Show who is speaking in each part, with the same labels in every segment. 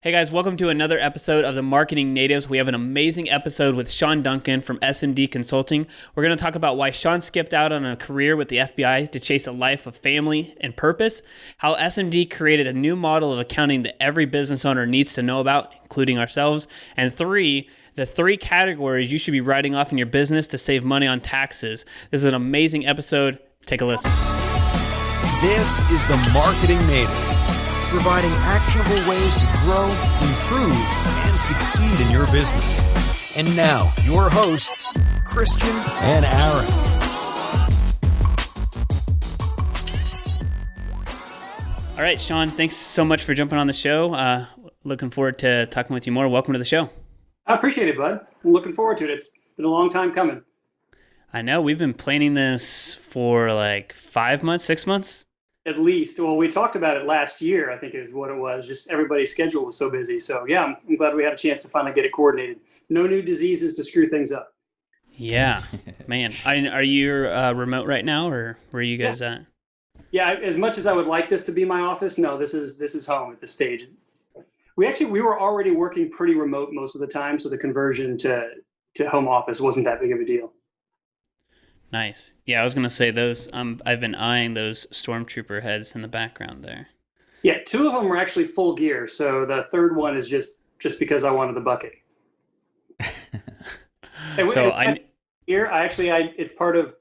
Speaker 1: Hey guys, welcome to another episode of the Marketing Natives. We have an amazing episode with Sean Duncan from SMD Consulting. We're going to talk about why Sean skipped out on a career with the FBI to chase a life of family and purpose, how SMD created a new model of accounting that every business owner needs to know about, including ourselves, and the three categories you should be writing off in your business to save money on taxes. This is an amazing episode. Take a listen.
Speaker 2: This is the Marketing Natives, providing actionable ways to grow, improve, and succeed in your business. And now, your hosts, Christian and Aaron.
Speaker 1: All right, Sean, thanks so much for jumping on the show. Looking forward to talking with you more. Welcome to the show.
Speaker 3: I appreciate it, bud. I'm looking forward to it. It's been a long time coming.
Speaker 1: I know. We've been planning this for like 5 months, 6 months.
Speaker 3: At least. Well, we talked about it last year, I think is what it was. Just everybody's schedule was so busy. So yeah, I'm glad we had a chance to finally get it coordinated. No new diseases to screw things up.
Speaker 1: Yeah, man. Are you remote right now, or where are you guys at?
Speaker 3: Yeah, as much as I would like this to be my office, no, this is home at this stage. We were already working pretty remote most of the time, so the conversion to home office wasn't that big of a deal.
Speaker 1: Nice. Yeah, I was gonna say those. I've been eyeing those stormtrooper heads in the background there.
Speaker 3: Yeah, two of them were actually full gear, so the third one is just because I wanted the bucket. It's part of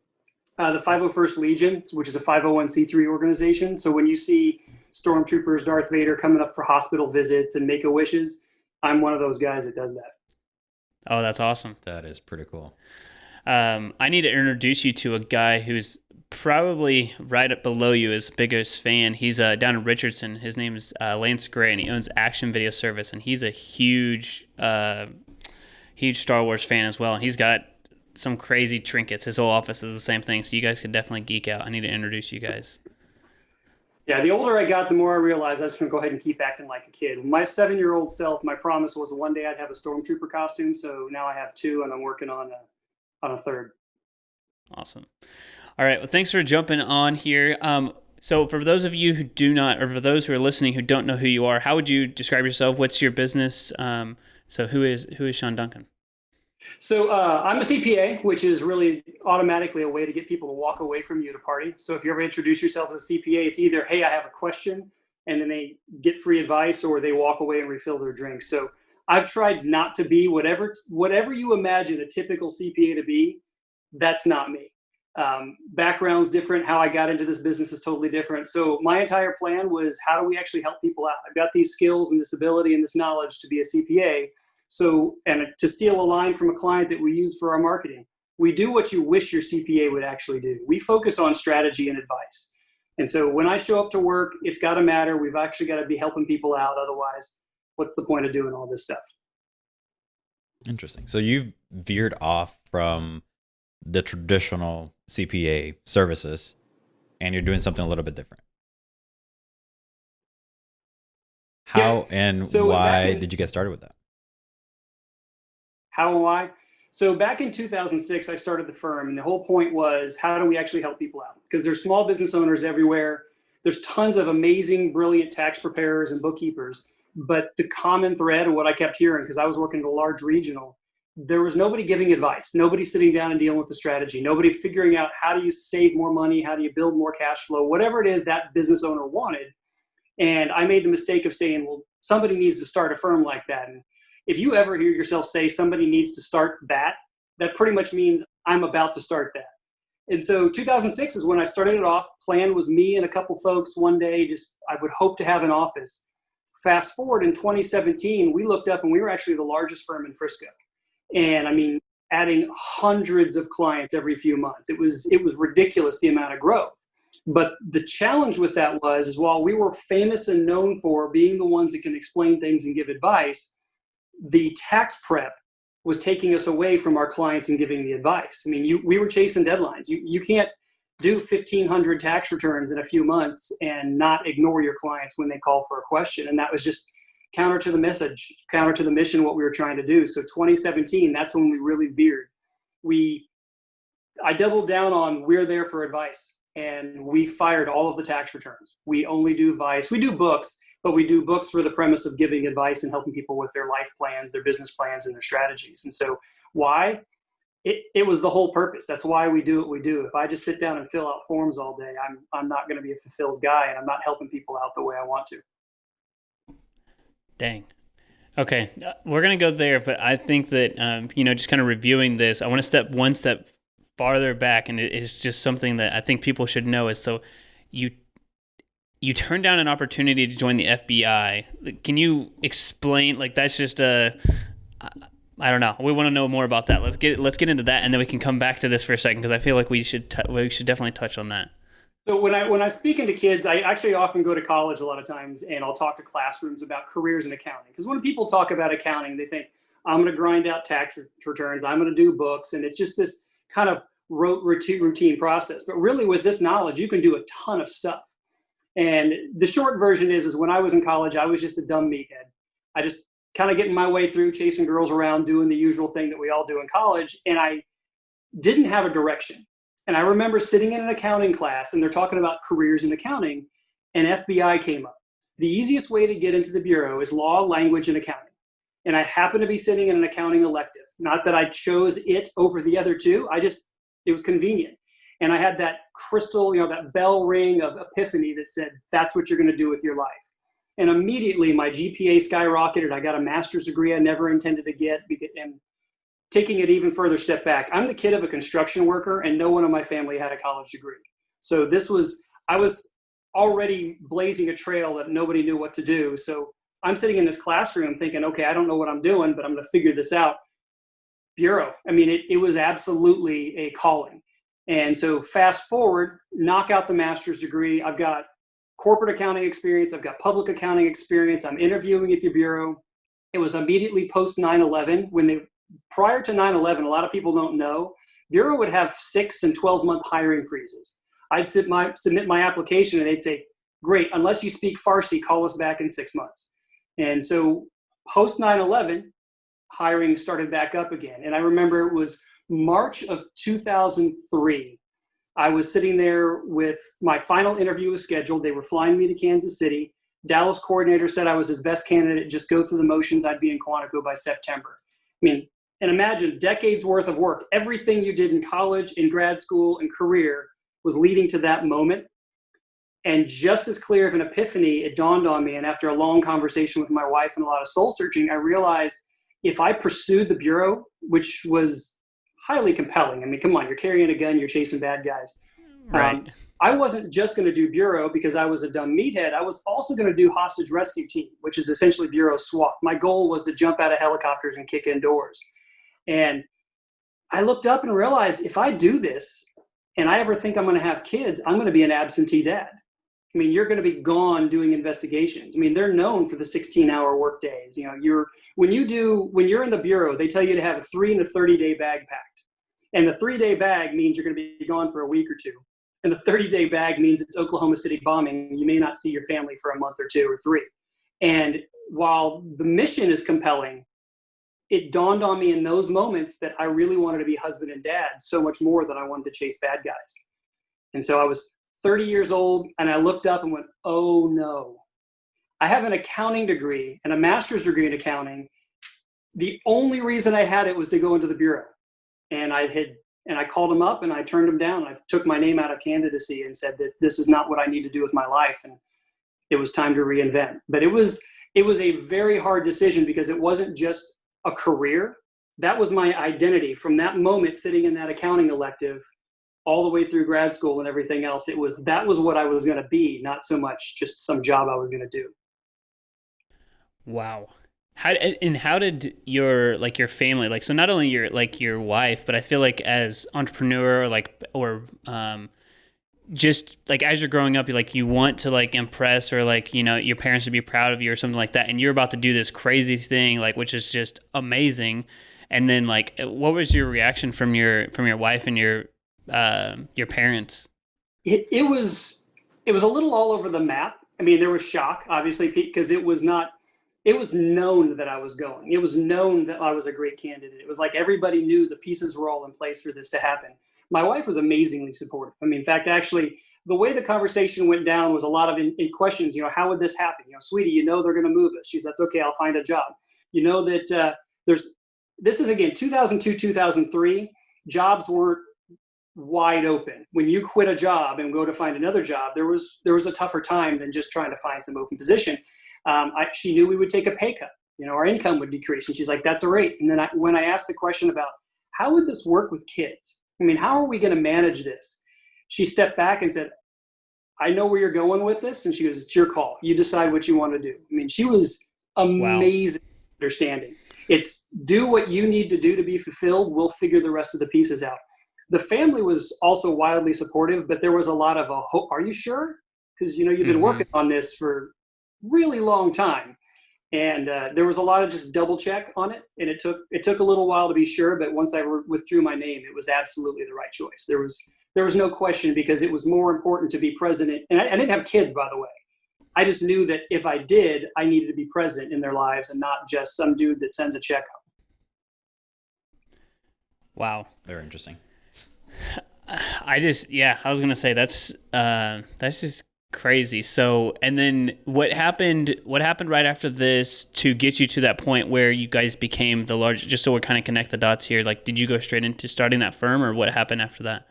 Speaker 3: the 501st Legion, which is a 501c3 organization. So when you see stormtroopers, Darth Vader coming up for hospital visits and Make-A-Wishes, I'm one of those guys that does that.
Speaker 1: Oh, that's awesome.
Speaker 4: That is pretty cool.
Speaker 1: I need to introduce you to a guy who's probably right up below you as biggest fan. He's down in Richardson. His name is Lance Gray, and he owns Action Video Service, and he's a huge Star Wars fan as well. And he's got some crazy trinkets. His whole office is the same thing, so you guys could definitely geek out. I need to introduce you guys.
Speaker 3: Yeah, the older I got, the more I realized I was going to go ahead and keep acting like a kid. My 7-year-old self, my promise was one day I'd have a stormtrooper costume, so now I have two, and I'm working on a third.
Speaker 1: Awesome. All right. Well, thanks for jumping on here. So for those of you who do not, or for those who are listening who don't know who you are, how would you describe yourself? What's your business? So who is Sean Duncan?
Speaker 3: So I'm a CPA, which is really automatically a way to get people to walk away from you at a party. So if you ever introduce yourself as a CPA, it's either, hey, I have a question, and then they get free advice, or they walk away and refill their drink. So I've tried not to be whatever you imagine a typical CPA to be. That's not me. Background's different. How I got into this business is totally different. So my entire plan was, how do we actually help people out? I've got these skills and this ability and this knowledge to be a CPA. So, and to steal a line from a client that we use for our marketing, we do what you wish your CPA would actually do. We focus on strategy and advice. And so when I show up to work, it's got to matter. We've actually got to be helping people out. Otherwise, what's the point of doing all this stuff?
Speaker 4: Interesting. So you've veered off from the traditional CPA services, and you're doing something a little bit different. How and why did you get started with that?
Speaker 3: How and why? So back in 2006, I started the firm, and the whole point was, how do we actually help people out? Because there's small business owners everywhere. There's tons of amazing, brilliant tax preparers and bookkeepers. But the common thread, and what I kept hearing, because I was working at a large regional, there was nobody giving advice, nobody sitting down and dealing with the strategy, nobody figuring out how do you save more money, how do you build more cash flow, whatever it is that business owner wanted. And I made the mistake of saying, well, somebody needs to start a firm like that. And if you ever hear yourself say somebody needs to start that pretty much means I'm about to start that. And so 2006 is when I started it off. Plan was me and a couple folks one day, I would hope to have an office. Fast forward in 2017, we looked up and we were actually the largest firm in Frisco. And I mean, adding hundreds of clients every few months. It was ridiculous, the amount of growth. But the challenge with that is while we were famous and known for being the ones that can explain things and give advice, the tax prep was taking us away from our clients and giving the advice. I mean, we were chasing deadlines. You can't do 1,500 tax returns in a few months and not ignore your clients when they call for a question. And that was just counter to the message, counter to the mission, what we were trying to do. So 2017, that's when we really veered. I doubled down on we're there for advice, and we fired all of the tax returns. We only do advice. We do books, but we do books for the premise of giving advice and helping people with their life plans, their business plans, and their strategies. And so why? It was the whole purpose. That's why we do what we do. If I just sit down and fill out forms all day, I'm not going to be a fulfilled guy, and I'm not helping people out the way I want to.
Speaker 1: Dang. Okay, we're going to go there, but I think that, just kind of reviewing this, I want to step one step farther back, and it's just something that I think people should know is, so you turned down an opportunity to join the FBI. Can you explain, that's just I don't know. We want to know more about that. Let's get into that, and then we can come back to this for a second, because I feel like we should definitely touch on that.
Speaker 3: So when I'm speaking to kids, I actually often go to college a lot of times, and I'll talk to classrooms about careers in accounting. Because when people talk about accounting, they think, I'm going to grind out tax returns, I'm going to do books, and it's just this kind of routine process. But really, with this knowledge, you can do a ton of stuff. And the short version is when I was in college, I was just a dumb meathead. I just kind of getting my way through, chasing girls around, doing the usual thing that we all do in college. And I didn't have a direction. And I remember sitting in an accounting class, and they're talking about careers in accounting, and FBI came up. The easiest way to get into the bureau is law, language, and accounting. And I happened to be sitting in an accounting elective. Not that I chose it over the other two. It was convenient. And I had that crystal, that bell ring of epiphany that said, that's what you're going to do with your life. And immediately my GPA skyrocketed. I got a master's degree I never intended to get. And taking it even further step back, I'm the kid of a construction worker, and no one in my family had a college degree. So I was already blazing a trail that nobody knew what to do. So I'm sitting in this classroom thinking, okay, I don't know what I'm doing, but I'm going to figure this out. Bureau. It was absolutely a calling. And so fast forward, knock out the master's degree. I've got corporate accounting experience. I've got public accounting experience. I'm interviewing at the bureau. It was immediately post 9/11 prior to 9/11, a lot of people don't know, Bureau would have 6 and 12-month hiring freezes. I'd submit my application, and they'd say, great, unless you speak Farsi, call us back in 6 months. And so post 9/11, hiring started back up again. And I remember it was March of 2003. I was sitting there with my final interview was scheduled. They were flying me to Kansas City. Dallas coordinator said I was his best candidate. Just go through the motions. I'd be in Quantico by September. And imagine decades worth of work. Everything you did in college, in grad school, and career was leading to that moment. And just as clear of an epiphany, it dawned on me. And after a long conversation with my wife and a lot of soul searching, I realized if I pursued the bureau, which was highly compelling. Come on, you're carrying a gun, you're chasing bad guys.
Speaker 1: Right.
Speaker 3: I wasn't just going to do bureau because I was a dumb meathead. I was also going to do hostage rescue team, which is essentially bureau SWAT. My goal was to jump out of helicopters and kick in doors. And I looked up and realized if I do this and I ever think I'm going to have kids, I'm going to be an absentee dad. You're going to be gone doing investigations. They're known for the 16-hour work days. When you're in the bureau, they tell you to have a 3 and a 30-day bag packed. And the 3-day bag means you're going to be gone for a week or two. And the 30-day bag means it's Oklahoma City bombing. You may not see your family for a month or 2 or 3. And while the mission is compelling, it dawned on me in those moments that I really wanted to be husband and dad so much more than I wanted to chase bad guys. And so I was 30 years old, and I looked up and went, oh no. I have an accounting degree and a master's degree in accounting. The only reason I had it was to go into the bureau. And I called him up and I turned him down. I took my name out of candidacy and said that this is not what I need to do with my life. And it was time to reinvent. But it was a very hard decision because it wasn't just a career. That was my identity from that moment, sitting in that accounting elective all the way through grad school and everything else. That was what I was going to be, not so much just some job I was going to do.
Speaker 1: Wow. How did your family, so not only your wife, but I feel like as entrepreneur, just as you're growing up, you want to impress or your parents to be proud of you or something like that, and you're about to do this crazy thing which is just amazing. And then what was your reaction from your wife and your parents?
Speaker 3: It was a little all over the map. There was shock, obviously, because it was known that I was going. It was known that I was a great candidate. It was like everybody knew the pieces were all in place for this to happen. My wife was amazingly supportive. In fact, actually, the way the conversation went down was a lot of in questions, how would this happen? Sweetie, they're going to move us. She said, that's okay. I'll find a job. That this is again, 2002, 2003, jobs weren't wide open. When you quit a job and go to find another job, there was a tougher time than just trying to find some open position. She knew we would take a pay cut. Our income would decrease. And she's like, that's all right. And then when I asked the question about how would this work with kids? How are we going to manage this? She stepped back and said, I know where you're going with this. And she goes, it's your call. You decide what you want to do. She was amazing. Wow. Understanding. It's do what you need to do to be fulfilled. We'll figure the rest of the pieces out. The family was also wildly supportive, but there was a lot of are you sure? Because, you've been working on this for really long time. And there was a lot of just double check on it. And it took a little while to be sure. But once I withdrew my name, it was absolutely the right choice. There was no question, because it was more important to be present. And I didn't have kids, by the way. I just knew that if I did, I needed to be present in their lives and not just some dude that sends a check up.
Speaker 1: Wow.
Speaker 4: Very interesting.
Speaker 1: I was going to say that's just crazy. So, and then what happened right after this to get you to that point where you guys became the largest, just so we kind of connect the dots here, like, did you go straight into starting that firm, or what happened after that?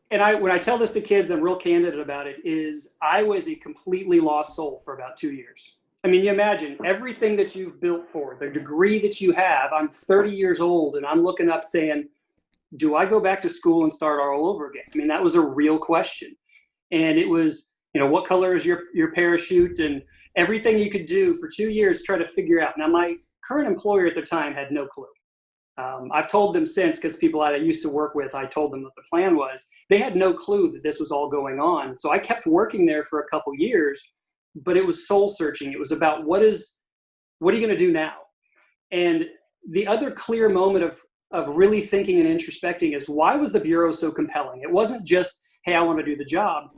Speaker 3: When I tell this to kids, I'm real candid about it, is I was a completely lost soul for about 2 years. You imagine everything that you've built for, the degree that you have. I'm 30 years old and I'm looking up saying, do I go back to school and start all over again? That was a real question. And it was, what color is your parachute, and everything you could do for 2 years, try to figure out. Now, my current employer at the time had no clue. I've told them since, because people I used to work with, I told them what the plan was. They had no clue that this was all going on. So I kept working there for a couple years, but it was soul searching. It was about what are you going to do now? And the other clear moment of really thinking and introspecting is, why was the Bureau so compelling? It wasn't just, hey, I want to do the job.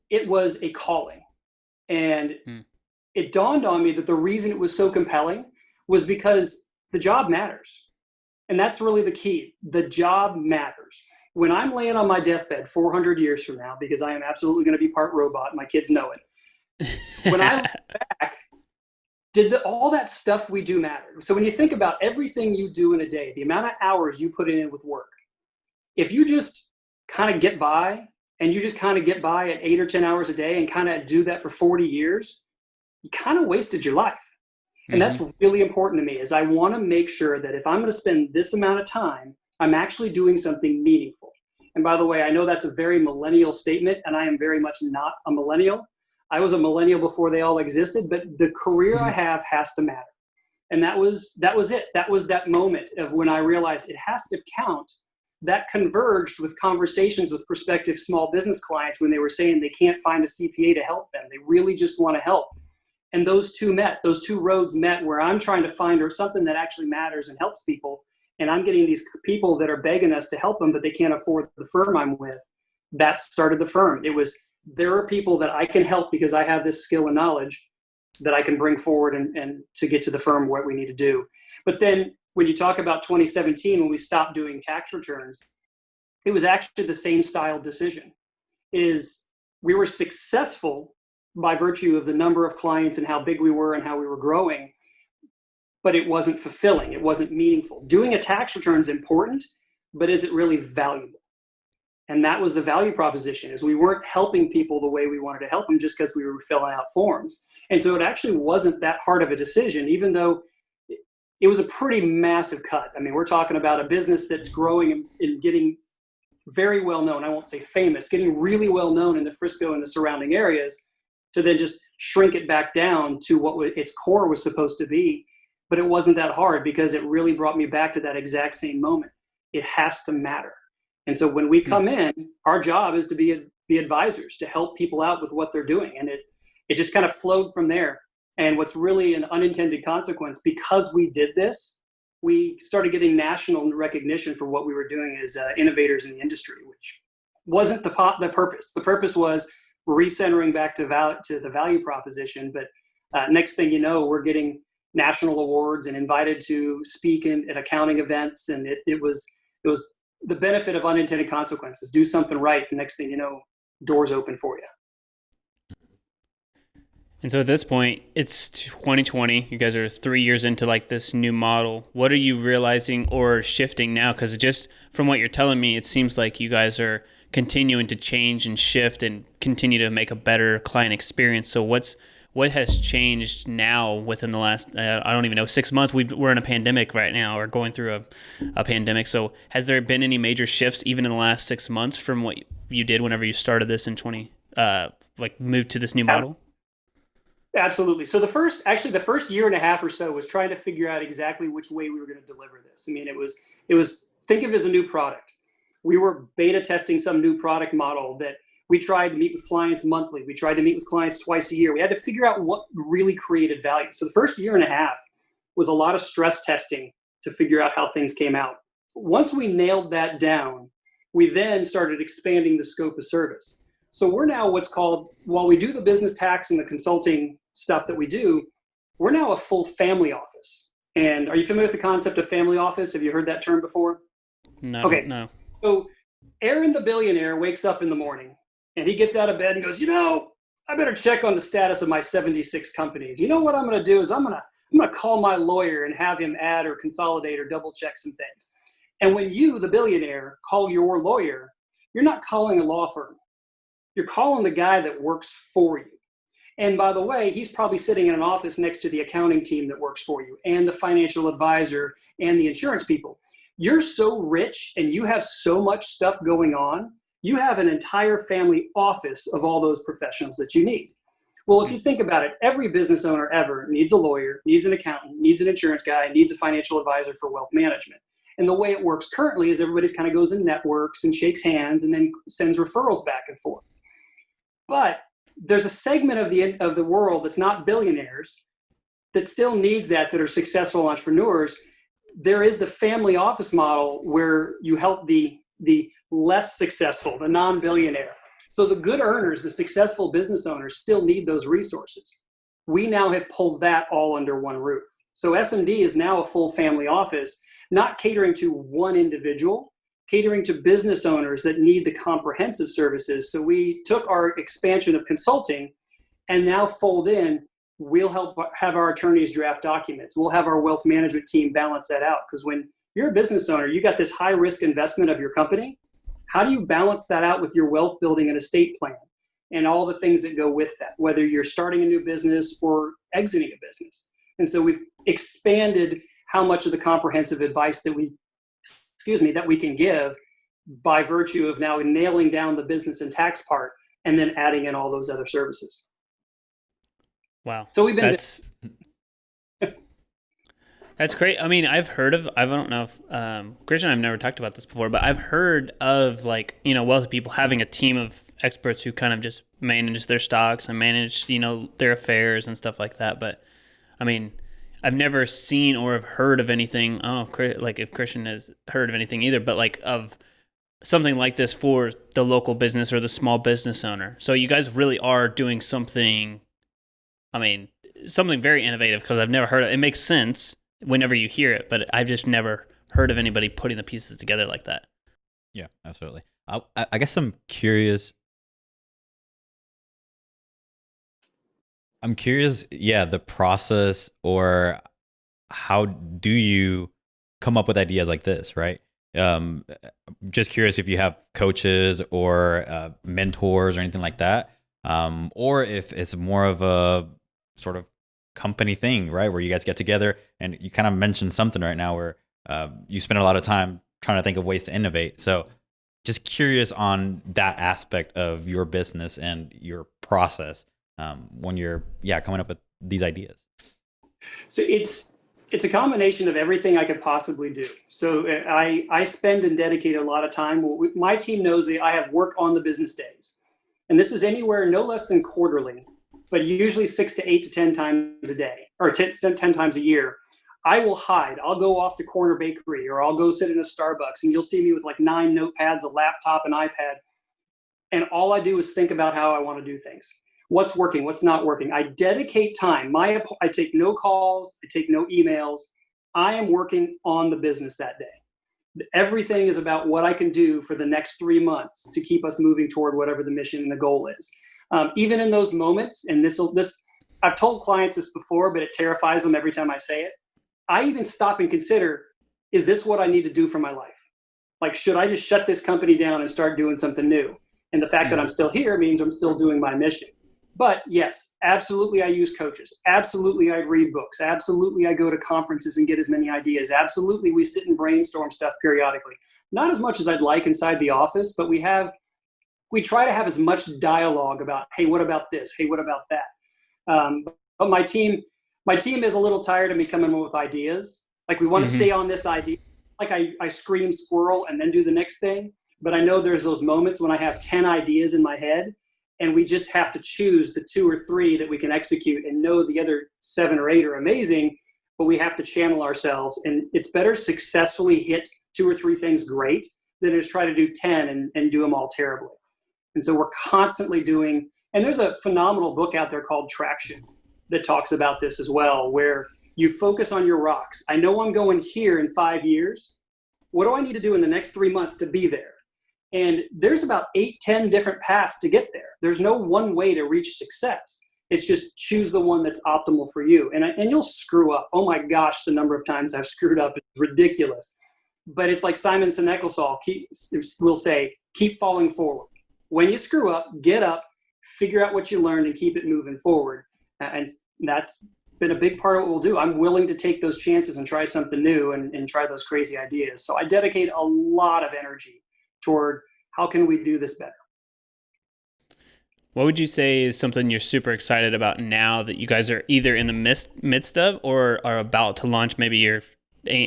Speaker 3: It was a calling. And it dawned on me that the reason it was so compelling was because the job matters. And that's really the key. The job matters. When I'm laying on my deathbed 400 years from now, because I am absolutely going to be part robot, my kids know it. When I look back, did all that stuff we do matter? So when you think about everything you do in a day, the amount of hours you put in with work, if you just kind of get by, and you just kind of get by at 8 or 10 hours a day and kind of do that for 40 years, you kind of wasted your life. And that's really important to me, is I want to make sure that if I'm going to spend this amount of time, I'm actually doing something meaningful. And by the way, I know that's a very millennial statement, and I am very much not a millennial. I was a millennial before they all existed, but the career I have has to matter. And that was it. That was that moment of when I realized it has to count. That converged with conversations with prospective small business clients when they were saying they can't find a CPA to help them. They really just want to help. And those two roads met, where I'm trying to find something that actually matters and helps people. And I'm getting these people that are begging us to help them, but they can't afford the firm I'm with. That started the firm. It was, there are people that I can help because I have this skill and knowledge that I can bring forward and to get to the firm what we need to do. But then when you talk about 2017, when we stopped doing tax returns, it was actually the same style decision. Is we were successful by virtue of the number of clients and how big we were and how we were growing, but it wasn't fulfilling. It wasn't meaningful. Doing a tax return is important, but is it really valuable? And that was the value proposition, is we weren't helping people the way we wanted to help them just because we were filling out forms. And so it actually wasn't that hard of a decision, even though it was a pretty massive cut. I mean, we're talking about a business that's growing and getting very well known. I won't say famous, getting really well known in the Frisco and the surrounding areas, to then just shrink it back down to what its core was supposed to be. But it wasn't that hard, because it really brought me back to that exact same moment. It has to matter. And so when we come in, our job is to be advisors, to help people out with what they're doing. And it just kind of flowed from there. And what's really an unintended consequence, because we did this, we started getting national recognition for what we were doing as innovators in the industry, which wasn't the purpose. The purpose was recentering back to the value proposition. But next thing you know, we're getting national awards and invited to speak at accounting events. And it was the benefit of unintended consequences. Do something right. The next thing you know, doors open for you.
Speaker 1: And so at this point, it's 2020. You guys are 3 years into like this new model. What are you realizing or shifting now? Because just from what you're telling me, it seems like you guys are continuing to change and shift and continue to make a better client experience. So what has changed now within the last, I don't even know, 6 months? We're in a pandemic right now, or going through a pandemic. So has there been any major shifts even in the last 6 months from what you did whenever you started this in moved to this new model?
Speaker 3: Absolutely. So the first year and a half or so was trying to figure out exactly which way we were going to deliver this. I mean, it was think of it as a new product. We were beta testing some new product model that we tried to meet with clients monthly. We tried to meet with clients twice a year. We had to figure out what really created value. So the first year and a half was a lot of stress testing to figure out how things came out. Once we nailed that down, we then started expanding the scope of service. So we're now what's called, while we do the business tax and the consulting stuff that we do, we're now a full family office. And are you familiar with the concept of family office? Have you heard that term before?
Speaker 1: No.
Speaker 3: Okay.
Speaker 1: No.
Speaker 3: So Aaron the billionaire wakes up in the morning and he gets out of bed and goes, I better check on the status of my 76 companies. You know what I'm going to do is I'm going to call my lawyer and have him add or consolidate or double check some things. And when you, the billionaire, call your lawyer, you're not calling a law firm. You're calling the guy that works for you. And by the way, he's probably sitting in an office next to the accounting team that works for you and the financial advisor and the insurance people. You're so rich and you have so much stuff going on. You have an entire family office of all those professionals that you need. Well, if you think about it, every business owner ever needs a lawyer, needs an accountant, needs an insurance guy, needs a financial advisor for wealth management. And the way it works currently is everybody kind of goes in networks and shakes hands and then sends referrals back and forth. But there's a segment of the world that's not billionaires that still needs that are successful entrepreneurs. There is the family office model where you help the less successful, the non-billionaire. So the good earners, the successful business owners still need those resources. We now have pulled that all under one roof. So SMD is now a full family office, not catering to one individual, catering to business owners that need the comprehensive services. So we took our expansion of consulting and now fold in, we'll help have our attorneys draft documents. We'll have our wealth management team balance that out. Because when you're a business owner, you got this high risk investment of your company. How do you balance that out with your wealth building and estate plan and all the things that go with that, whether you're starting a new business or exiting a business? And so we've expanded how much of the comprehensive advice that we can give by virtue of now nailing down the business and tax part and then adding in all those other services.
Speaker 1: Wow.
Speaker 3: So we've been...
Speaker 1: That's great. I mean, I don't know if, Christian and I've never talked about this before, but I've heard of wealthy people having a team of experts who kind of just manage their stocks and manage, their affairs and stuff like that. But I mean, I've never seen or have heard of anything. I don't know if Christian has heard of anything either, but of something like this for the local business or the small business owner. So you guys really are doing something, something very innovative, because I've never heard of it. It makes sense whenever you hear it, but I've just never heard of anybody putting the pieces together like that.
Speaker 4: Yeah, absolutely. I guess I'm curious. The process, or how do you come up with ideas like this, right? Just curious if you have coaches or mentors or anything like that, or if it's more of a sort of company thing, right, where you guys get together. And you kind of mentioned something right now where you spend a lot of time trying to think of ways to innovate. So just curious on that aspect of your business and your process when you're coming up with these ideas.
Speaker 3: So it's a combination of everything I could possibly do. So I spend and dedicate a lot of time. My team knows that I have work on the business days, and this is anywhere no less than quarterly, but usually 6 to 8 to 10 times a day, or 10 times a year. I will hide. I'll go off to Corner Bakery, or I'll go sit in a Starbucks, and you'll see me with 9 notepads, a laptop, an iPad. And all I do is think about how I want to do things. What's working, what's not working. I dedicate time. I take no calls. I take no emails. I am working on the business that day. Everything is about what I can do for the next 3 months to keep us moving toward whatever the mission and the goal is. Even in those moments, and I've told clients this before, but it terrifies them every time I say it. I even stop and consider, is this what I need to do for my life? Like, should I just shut this company down and start doing something new? And the fact that I'm still here means I'm still doing my mission. But yes, absolutely I use coaches. Absolutely I read books. Absolutely I go to conferences and get as many ideas. Absolutely we sit and brainstorm stuff periodically. Not as much as I'd like inside the office, but we try to have as much dialogue about, hey, what about this? Hey, what about that? But my team is a little tired of me coming up with ideas. Like, we want to stay on this idea. Like I scream squirrel and then do the next thing. But I know there's those moments when I have 10 ideas in my head, and we just have to choose the 2 or 3 that we can execute, and know the other 7 or 8 are amazing, but we have to channel ourselves. And it's better successfully hit 2 or 3 things great than just try to do 10 and do them all terribly. And so we're constantly doing, and there's a phenomenal book out there called Traction that talks about this as well, where you focus on your rocks. I know I'm going here in 5 years. What do I need to do in the next 3 months to be there? And there's about 8, 10 different paths to get there. There's no one way to reach success. It's just choose the one that's optimal for you. And you'll screw up. Oh my gosh, the number of times I've screwed up is ridiculous. But it's like Simon Sinek will say, keep falling forward. When you screw up, get up, figure out what you learned, and keep it moving forward. And that's been a big part of what we'll do. I'm willing to take those chances and try something new and try those crazy ideas. So I dedicate a lot of energy toward how can we do this better.
Speaker 1: What would you say is something you're super excited about now that you guys are either in the midst of or are about to launch? Maybe you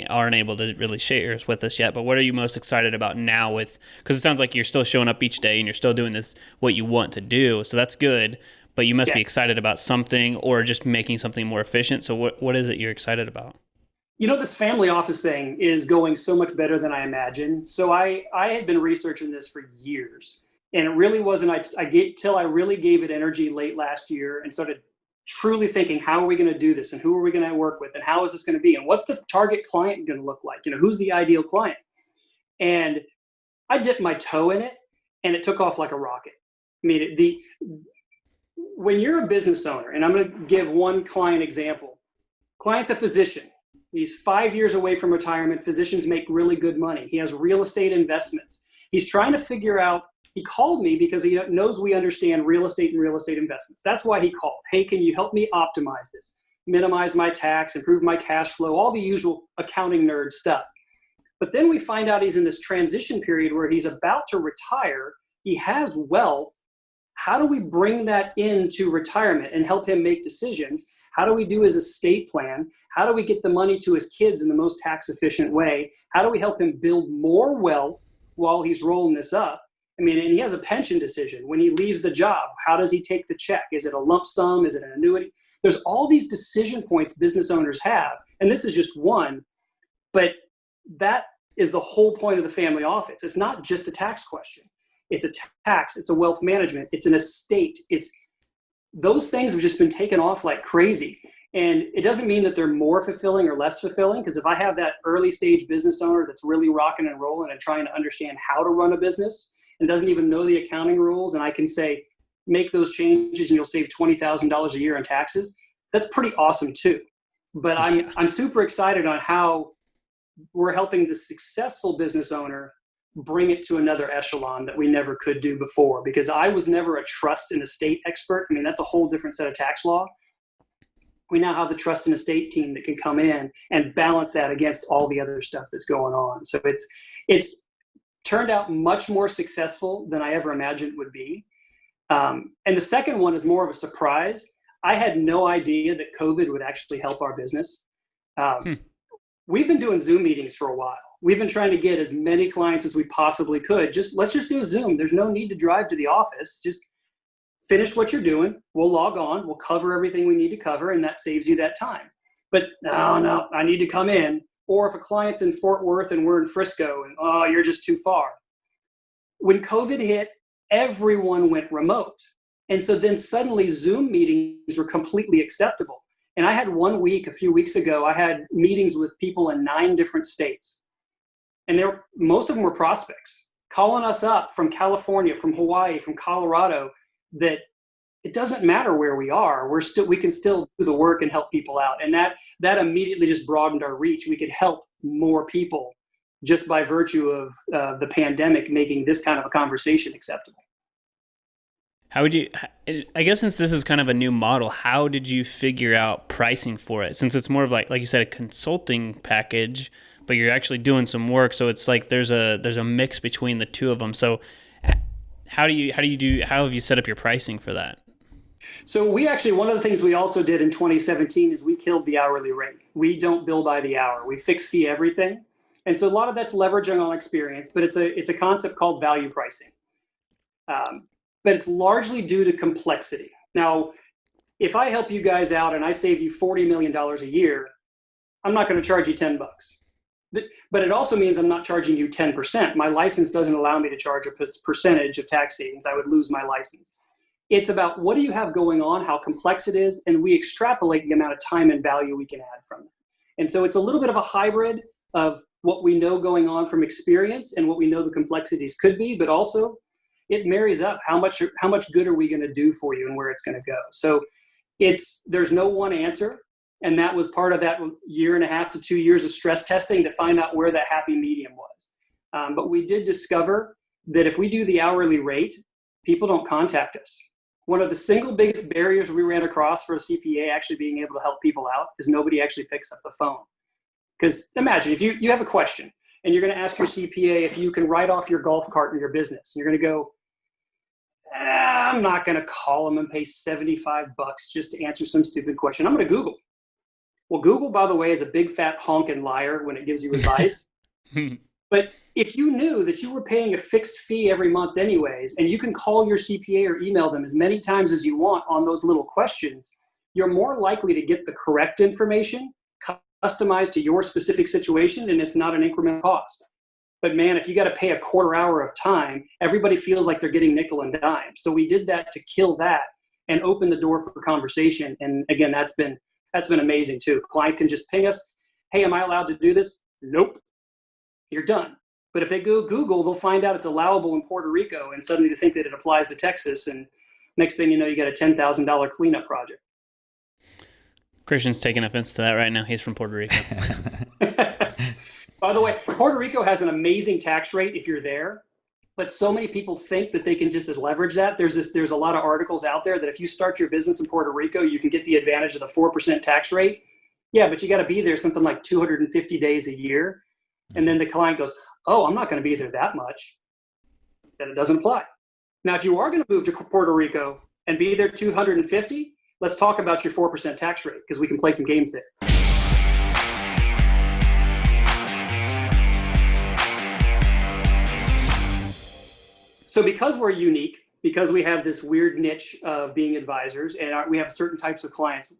Speaker 1: aren't able to really share yours with us yet, but what are you most excited about now because it sounds like you're still showing up each day and you're still doing what you want to do. So that's good, but you must be excited about something or just making something more efficient. So what is it you're excited about?
Speaker 3: This family office thing is going so much better than I imagined. So I had been researching this for years, and it really wasn't till I really gave it energy late last year and started truly thinking, how are we going to do this, and who are we going to work with, and how is this going to be, and what's the target client going to look like? Who's the ideal client? And I dipped my toe in it, and it took off like a rocket. I mean, when you're a business owner, and I'm going to give one client example. Client's a physician. He's 5 years away from retirement. Physicians make really good money. He has real estate investments. He's trying to figure out, he called me because he knows we understand real estate and real estate investments. That's why he called. Hey, can you help me optimize this? Minimize my tax, improve my cash flow, all the usual accounting nerd stuff. But then we find out he's in this transition period where he's about to retire. He has wealth. How do we bring that into retirement and help him make decisions? How do we do his estate plan? How do we get the money to his kids in the most tax efficient way? How do we help him build more wealth while he's rolling this up? And he has a pension decision. When he leaves the job, how does he take the check? Is it a lump sum? Is it an annuity? There's all these decision points business owners have. And this is just one, but that is the whole point of the family office. It's not just a tax question. It's a tax, it's a wealth management, it's an estate. Those things have just been taken off like crazy. And it doesn't mean that they're more fulfilling or less fulfilling, because if I have that early stage business owner that's really rocking and rolling and trying to understand how to run a business and doesn't even know the accounting rules, and I can say, make those changes and you'll save $20,000 a year in taxes, that's pretty awesome too. But I'm super excited on how we're helping the successful business owner bring it to another echelon that we never could do before, because I was never a trust and estate expert. That's a whole different set of tax law. We now have the trust and estate team that can come in and balance that against all the other stuff that's going on. So it's turned out much more successful than I ever imagined it would be. And the second one is more of a surprise. I had no idea that COVID would actually help our business. We've been doing Zoom meetings for a while. We've been trying to get as many clients as we possibly could. Let's just do a Zoom. There's no need to drive to the office. Just finish what you're doing. We'll log on. We'll cover everything we need to cover, and that saves you that time. But no, I need to come in. Or if a client's in Fort Worth and we're in Frisco, and you're just too far. When COVID hit, everyone went remote. And so then suddenly Zoom meetings were completely acceptable. And I had 1 week, a few weeks ago, I had meetings with people in 9 different states. And most of them were prospects calling us up from California, from Hawaii, from Colorado, that it doesn't matter where we are. We can still do the work and help people out. And that immediately just broadened our reach. We could help more people just by virtue of the pandemic making this kind of a conversation acceptable.
Speaker 1: How would you, I guess since this is kind of a new model, how did you figure out pricing for it? Since it's more of like you said, a consulting package, but you're actually doing some work. So it's like there's a mix between the two of them. So how have you set up your pricing for that?
Speaker 3: So one of the things we also did in 2017 is we killed the hourly rate. We don't bill by the hour. We fix fee everything. And so a lot of that's leveraging on experience, but it's a concept called value pricing. But it's largely due to complexity. Now, if I help you guys out and I save you $40 million a year, I'm not going to charge you $10. But it also means I'm not charging you 10%. My license doesn't allow me to charge a percentage of tax savings. I would lose my license. It's about what do you have going on, how complex it is, and we extrapolate the amount of time and value we can add from it. And so it's a little bit of a hybrid of what we know going on from experience and what we know the complexities could be, but also it marries up how much good are we going to do for you and where it's going to go. So there's no one answer. And that was part of that 1.5 to 2 years of stress testing to find out where that happy medium was. But we did discover that if we do the hourly rate, people don't contact us. One of the single biggest barriers we ran across for a CPA actually being able to help people out is nobody actually picks up the phone. Because imagine if you have a question and you're going to ask your CPA if you can write off your golf cart in your business. And you're going to go, I'm not going to call them and pay $75 just to answer some stupid question. I'm going to Google. Well, Google, by the way, is a big fat honking liar when it gives you advice. But if you knew that you were paying a fixed fee every month anyways, and you can call your CPA or email them as many times as you want on those little questions, you're more likely to get the correct information customized to your specific situation, and it's not an incremental cost. But man, if you got to pay a quarter hour of time, everybody feels like they're getting nickel and dime. So we did that to kill that and open the door for conversation. And again, that's been amazing too. Client can just ping us, hey, am I allowed to do this? Nope. You're done. But if they go Google, they'll find out it's allowable in Puerto Rico and suddenly to think that it applies to Texas. And next thing you know, you got a $10,000 cleanup project.
Speaker 1: Christian's taking offense to that right now. He's from Puerto Rico.
Speaker 3: By the way, Puerto Rico has an amazing tax rate if you're there, but so many people think that they can just leverage that. There's a lot of articles out there that if you start your business in Puerto Rico, you can get the advantage of the 4% tax rate. Yeah, but you got to be there something like 250 days a year. And then the client goes, oh, I'm not going to be there that much. Then it doesn't apply. Now, if you are going to move to Puerto Rico and be there 250, let's talk about your 4% tax rate because we can play some games there. So because we're unique, because we have this weird niche of being advisors and we have certain types of clients,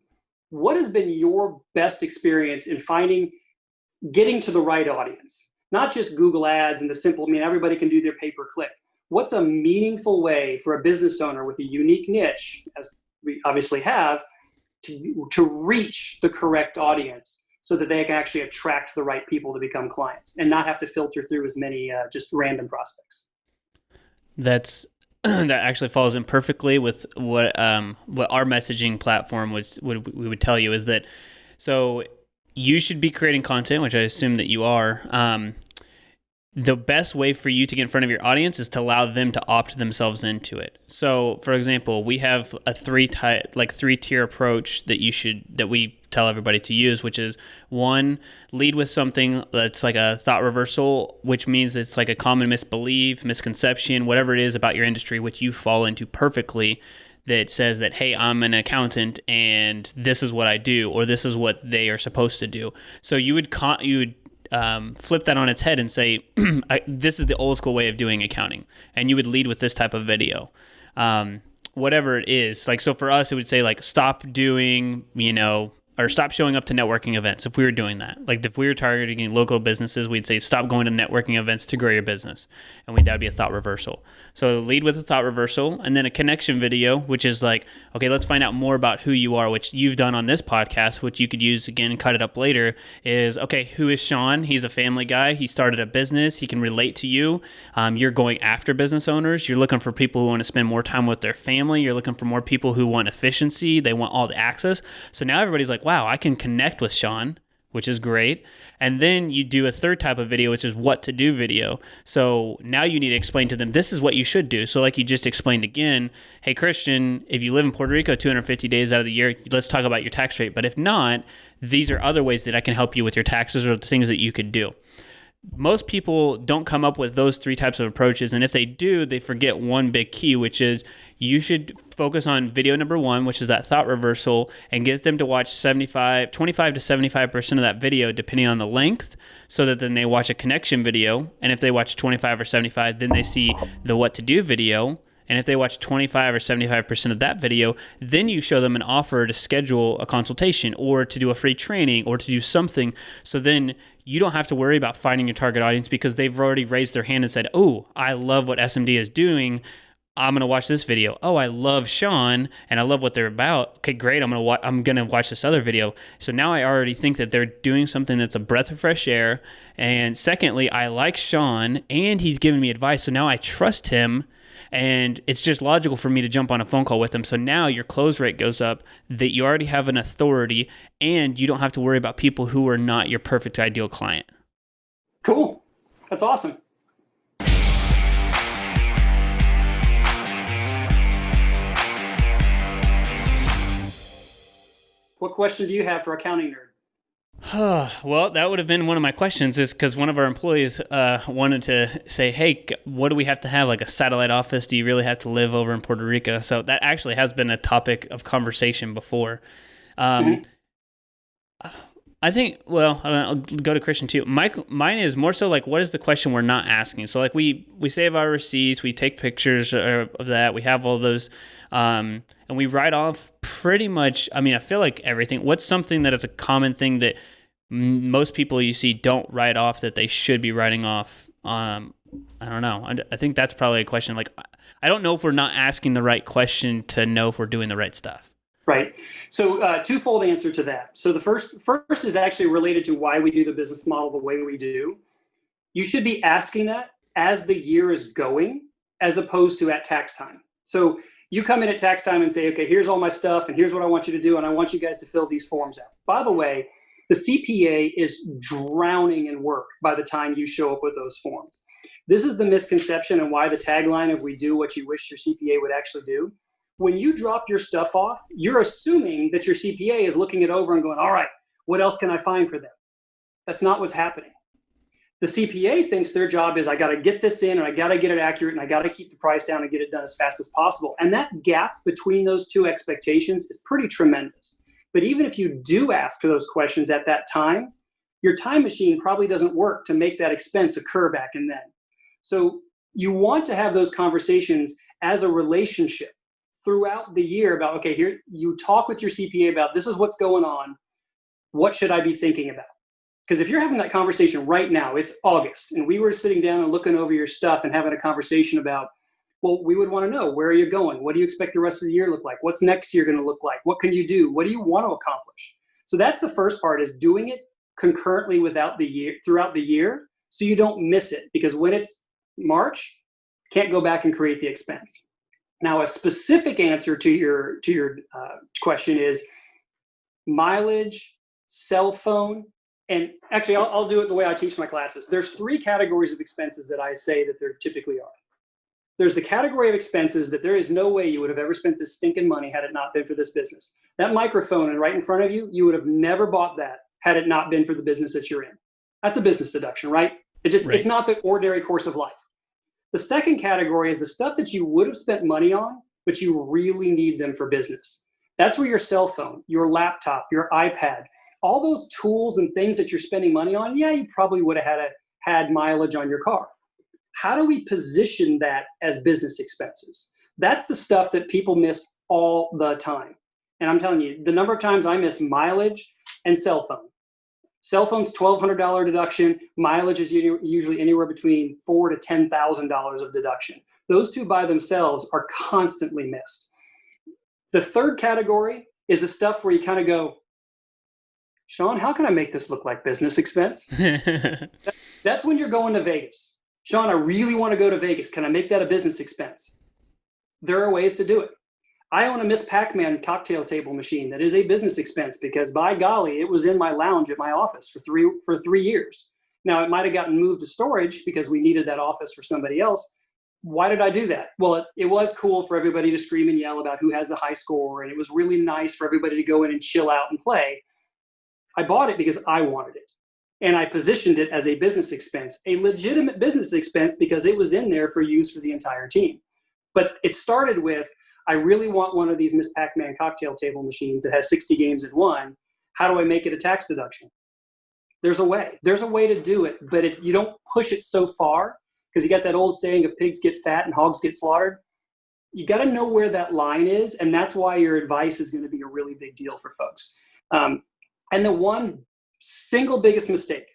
Speaker 3: what has been your best experience in getting to the right audience? Not just Google ads and the simple, everybody can do their pay-per-click. What's a meaningful way for a business owner with a unique niche, as we obviously have, to reach the correct audience so that they can actually attract the right people to become clients and not have to filter through as many just random prospects?
Speaker 1: That actually falls in perfectly with what our messaging platform would tell you is that, so you should be creating content, which I assume that you are. The best way for you to get in front of your audience is to allow them to opt themselves into it. So, for example, we have a three-tier approach that we tell everybody to use, which is 1, lead with something that's like a thought reversal, which means it's like a common misbelief, misconception, whatever it is about your industry, which you fall into perfectly, that says that, hey, I'm an accountant and this is what I do, or this is what they are supposed to do. So you would flip that on its head and say, this is the old school way of doing accounting. And you would lead with this type of video. Whatever it is. Like, so for us, it would say like, stop doing, or stop showing up to networking events if we were doing that. Like if we were targeting local businesses, we'd say stop going to networking events to grow your business. And that would be a thought reversal. So lead with a thought reversal, and then a connection video, which is like, okay, let's find out more about who you are, which you've done on this podcast, which you could use again and cut it up later, is, okay, who is Sean? He's a family guy. He started a business. He can relate to you. You're going after business owners. You're looking for people who want to spend more time with their family. You're looking for more people who want efficiency. They want all the access. So now everybody's like, wow, I can connect with Sean, which is great. And then you do a third type of video, which is what to do video. So now you need to explain to them, this is what you should do. So like you just explained again, hey, Christian, if you live in Puerto Rico 250 days out of the year, let's talk about your tax rate. But if not, these are other ways that I can help you with your taxes or the things that you could do. Most people don't come up with those three types of approaches. And if they do, they forget one big key, which is you should focus on video number one, which is that thought reversal, and get them to watch 25 to 75% of that video, depending on the length, so that then they watch a connection video. And if they watch 25 or 75, then they see the what to do video. And if they watch 25 or 75% of that video, then you show them an offer to schedule a consultation or to do a free training or to do something. So then you don't have to worry about finding your target audience because they've already raised their hand and said, oh, I love what SMD is doing. I'm going to watch this video. Oh, I love Sean and I love what they're about. Okay, great. I'm going to watch this other video. So now I already think that they're doing something that's a breath of fresh air. And secondly, I like Sean and he's giving me advice. So now I trust him. And it's just logical for me to jump on a phone call with them. So now your close rate goes up, that you already have an authority, and you don't have to worry about people who are not your perfect ideal client.
Speaker 3: Cool. That's awesome. What question do you have for Accounting Nerd?
Speaker 1: Well, that would have been one of my questions, is because one of our employees wanted to say, hey, what do we have to have, like a satellite office? Do you really have to live over in Puerto Rico? So that actually has been a topic of conversation before. I think, well, I'll go to Christian too. Mine is more so like, what is the question we're not asking? So like we save our receipts, we take pictures of that, we have all those, and we write off pretty much, I mean, I feel like everything. What's something that is a common thing that most people you see don't write off that they should be writing off? I don't know. I think that's probably a question. Like, I don't know if we're not asking the right question to know if we're doing the right stuff.
Speaker 3: Right. So twofold answer to that. So the first is actually related to why we do the business model the way we do. You should be asking that as the year is going, as opposed to at tax time. So you come in at tax time and say, okay, here's all my stuff and here's what I want you to do. And I want you guys to fill these forms out. By the way, the CPA is drowning in work by the time you show up with those forms. This is the misconception and why the tagline of we do what you wish your CPA would actually do. When you drop your stuff off, you're assuming that your CPA is looking it over and going, all right, what else can I find for them? That's not what's happening. The CPA thinks their job is, I got to get this in and I got to get it accurate and I got to keep the price down and get it done as fast as possible. And that gap between those two expectations is pretty tremendous. But even if you do ask those questions at that time, your time machine probably doesn't work to make that expense occur back and then. So you want to have those conversations as a relationship throughout the year about, okay, here you talk with your CPA about this is what's going on. What should I be thinking about? Because if you're having that conversation right now, it's August, and we were sitting down and looking over your stuff and having a conversation about, well, we would want to know, where are you going? What do you expect the rest of the year to look like? What's next year going to look like? What can you do? What do you want to accomplish? So that's the first part, is doing it concurrently throughout the year, so you don't miss it. Because when it's March, can't go back and create the expense. Now, a specific answer to your question is mileage, cell phone, and actually, I'll do it the way I teach my classes. There's 3 categories of expenses that I say that there typically are. There's the category of expenses that there is no way you would have ever spent this stinking money had it not been for this business. That microphone right in front of you, you would have never bought that had it not been for the business that you're in. That's a business deduction, right? It's not the ordinary course of life. The second category is the stuff that you would have spent money on, but you really need them for business. That's where your cell phone, your laptop, your iPad, all those tools and things that you're spending money on, yeah, you probably would have had mileage on your car. How do we position that as business expenses? That's the stuff that people miss all the time. And I'm telling you, the number of times I miss mileage and cell phone. Cell phone's $1,200 deduction. Mileage is usually anywhere between $4,000 to $10,000 of deduction. Those two by themselves are constantly missed. The third category is the stuff where you kind of go, Sean, how can I make this look like business expense? That's when you're going to Vegas. Sean, I really want to go to Vegas. Can I make that a business expense? There are ways to do it. I own a Miss Pac-Man cocktail table machine that is a business expense because, by golly, it was in my lounge at my office for 3 years. Now, it might have gotten moved to storage because we needed that office for somebody else. Why did I do that? Well, it was cool for everybody to scream and yell about who has the high score, and it was really nice for everybody to go in and chill out and play. I bought it because I wanted it, and I positioned it as a business expense, a legitimate business expense, because it was in there for use for the entire team. But it started with, I really want one of these Miss Pac-Man cocktail table machines that has 60 games in one. How do I make it a tax deduction? There's a way. There's a way to do it, but you don't push it so far, because you got that old saying of pigs get fat and hogs get slaughtered. You got to know where that line is, and that's why your advice is going to be a really big deal for folks. And the one single biggest mistake,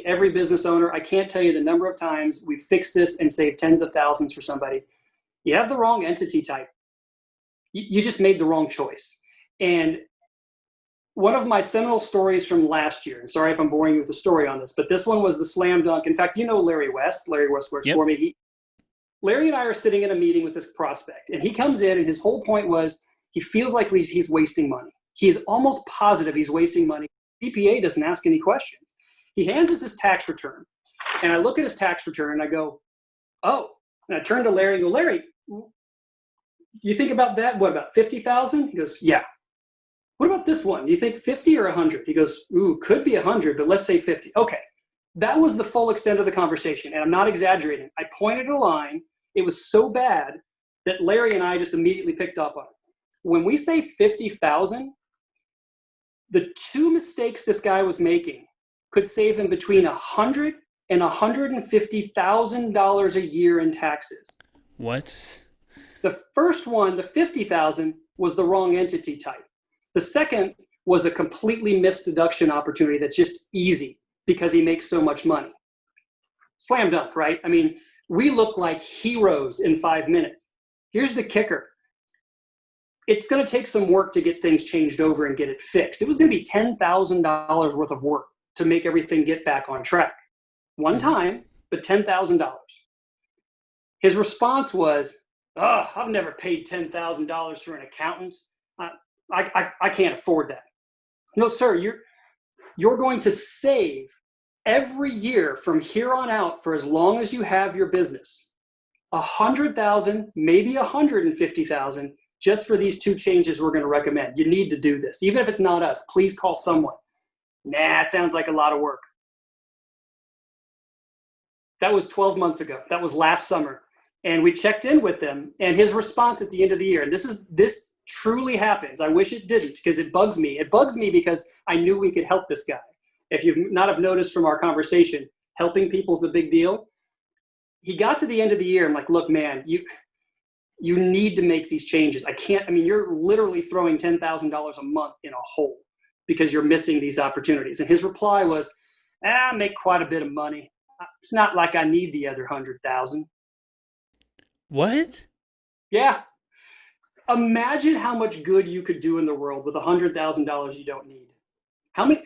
Speaker 3: every business owner, I can't tell you the number of times we fixed this and saved tens of thousands for somebody. You have the wrong entity type. You just made the wrong choice. And one of my seminal stories from last year, and sorry if I'm boring you with a story on this, but this one was the slam dunk. In fact, you know Larry West. Larry West works for me. Larry and I are sitting in a meeting with this prospect, and he comes in, and his whole point was he feels like he's wasting money. He is almost positive he's wasting money. CPA doesn't ask any questions. He hands us his tax return, and I look at his tax return, and I go, oh. And I turn to Larry and go, Larry, you think about that? What, about 50,000? He goes, yeah. What about this one? Do you think 50 or 100? He goes, ooh, could be 100, but let's say 50. Okay. That was the full extent of the conversation. And I'm not exaggerating. I pointed a line. It was so bad that Larry and I just immediately picked up on it. When we say 50,000, the two mistakes this guy was making could save him between $100,000 and $150,000 a year in taxes.
Speaker 1: What?
Speaker 3: The first one, the 50,000, was the wrong entity type. The second was a completely missed deduction opportunity that's just easy because he makes so much money. Slam dunk, right? I mean, we look like heroes in 5 minutes. Here's the kicker. It's going to take some work to get things changed over and get it fixed. It was going to be $10,000 worth of work to make everything get back on track. One time, but $10,000. His response was, oh, I've never paid $10,000 for an accountant. I can't afford that. No, sir, you're going to save every year from here on out for as long as you have your business, $100,000, maybe $150,000, just for these two changes we're going to recommend. You need to do this. Even if it's not us, please call someone. Nah, it sounds like a lot of work. That was 12 months ago. That was last summer. And we checked in with him, and his response at the end of the year, and this truly happens. I wish it didn't, because it bugs me. It bugs me because I knew we could help this guy. If you've not have noticed from our conversation, helping people is a big deal. He got to the end of the year. I'm like, look, man, you need to make these changes. You're literally throwing $10,000 a month in a hole because you're missing these opportunities. And his reply was, I make quite a bit of money. It's not like I need the other 100,000.
Speaker 1: What?
Speaker 3: Yeah. Imagine how much good you could do in the world with $100,000 you don't need. How many?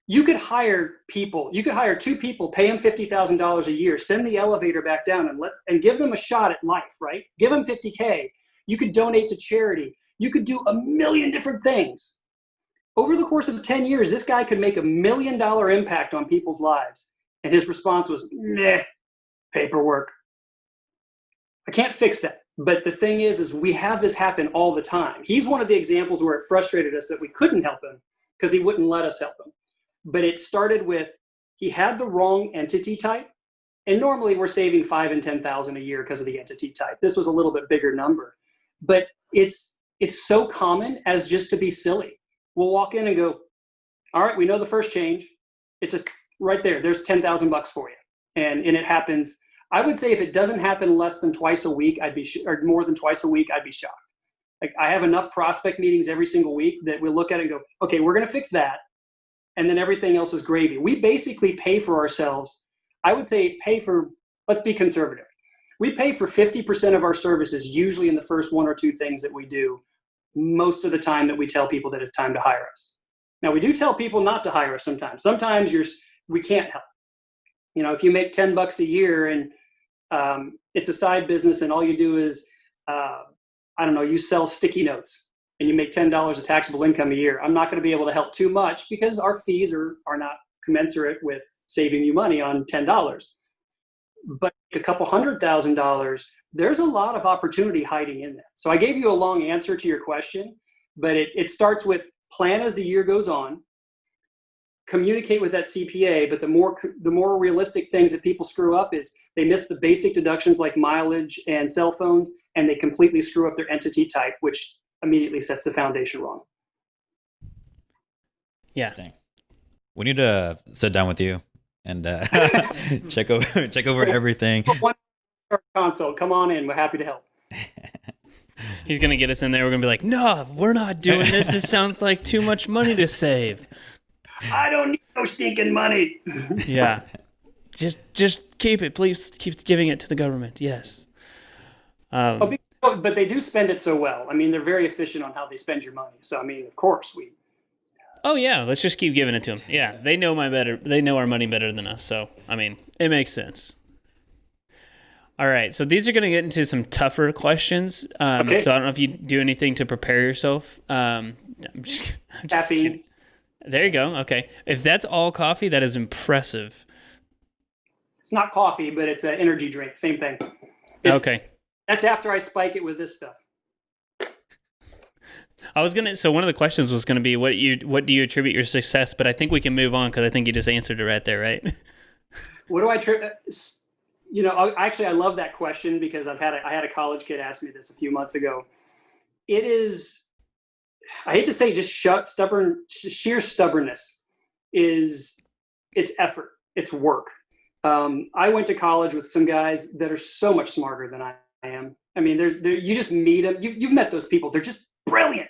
Speaker 3: You could hire people. You could hire 2 people, pay them $50,000 a year, send the elevator back down, and give them a shot at life. Right? Give them $50K. You could donate to charity. You could do a million different things. Over the course of 10 years, this guy could make $1 million impact on people's lives. And his response was, meh, paperwork. I can't fix that. But the thing is we have this happen all the time. He's one of the examples where it frustrated us that we couldn't help him because he wouldn't let us help him. But it started with, he had the wrong entity type. And normally we're saving $5,000 and $10,000 a year because of the entity type. This was a little bit bigger number. But it's so common as just to be silly. We'll walk in and go, all right, we know the first change. It's just right there. There's $10,000 for you. And it happens. I would say if it doesn't happen less than twice a week, or more than twice a week, I'd be shocked. Like I have enough prospect meetings every single week that we look at it and go, okay, we're going to fix that. And then everything else is gravy. We basically pay for ourselves. I would say let's be conservative. We pay for 50% of our services, usually in the first one or two things that we do, most of the time that we tell people that it's time to hire us. Now, we do tell people not to hire us sometimes. Sometimes we can't help. If you make $10 a year and it's a side business and all you do is, you sell sticky notes and you make $10 of taxable income a year, I'm not going to be able to help too much because our fees are not commensurate with saving you money on $10. But a couple $100,000, there's a lot of opportunity hiding in that. So I gave you a long answer to your question, but it starts with plan as the year goes on, communicate with that CPA, but the more realistic things that people screw up is they miss the basic deductions like mileage and cell phones, and they completely screw up their entity type, which immediately sets the foundation wrong.
Speaker 4: Yeah. Dang. We need to sit down with you and check over everything.
Speaker 3: Console, come on in. We're happy to help.
Speaker 1: He's going to get us in there. We're going to be like, no, we're not doing this. This sounds like too much money to save.
Speaker 3: I don't need no stinking money.
Speaker 1: Yeah. Just keep it. Please keep giving it to the government. Yes.
Speaker 3: But they do spend it so well. I mean, they're very efficient on how they spend your money. So, I mean, of course
Speaker 1: Oh yeah, let's just keep giving it to them. Yeah, they know our money better than us. So, I mean, it makes sense. All right, so these are going to get into some tougher questions. Okay. So I don't know if you do anything to prepare yourself. I'm just
Speaker 3: Caffeine.
Speaker 1: Kidding. There you go. Okay. If that's all coffee, that is impressive.
Speaker 3: It's not coffee, but it's an energy drink. Same thing.
Speaker 1: Okay.
Speaker 3: That's after I spike it with this stuff.
Speaker 1: So one of the questions was going to be, what do you attribute your success? But I think we can move on because I think you just answered it right there, right?
Speaker 3: What do I attribute? Actually, I love that question because I had a college kid ask me this a few months ago. It is, I hate to say, just sheer stubbornness. It's effort. It's work. I went to college with some guys that are so much smarter than I am. I mean, you just meet them. You've met those people. They're just brilliant,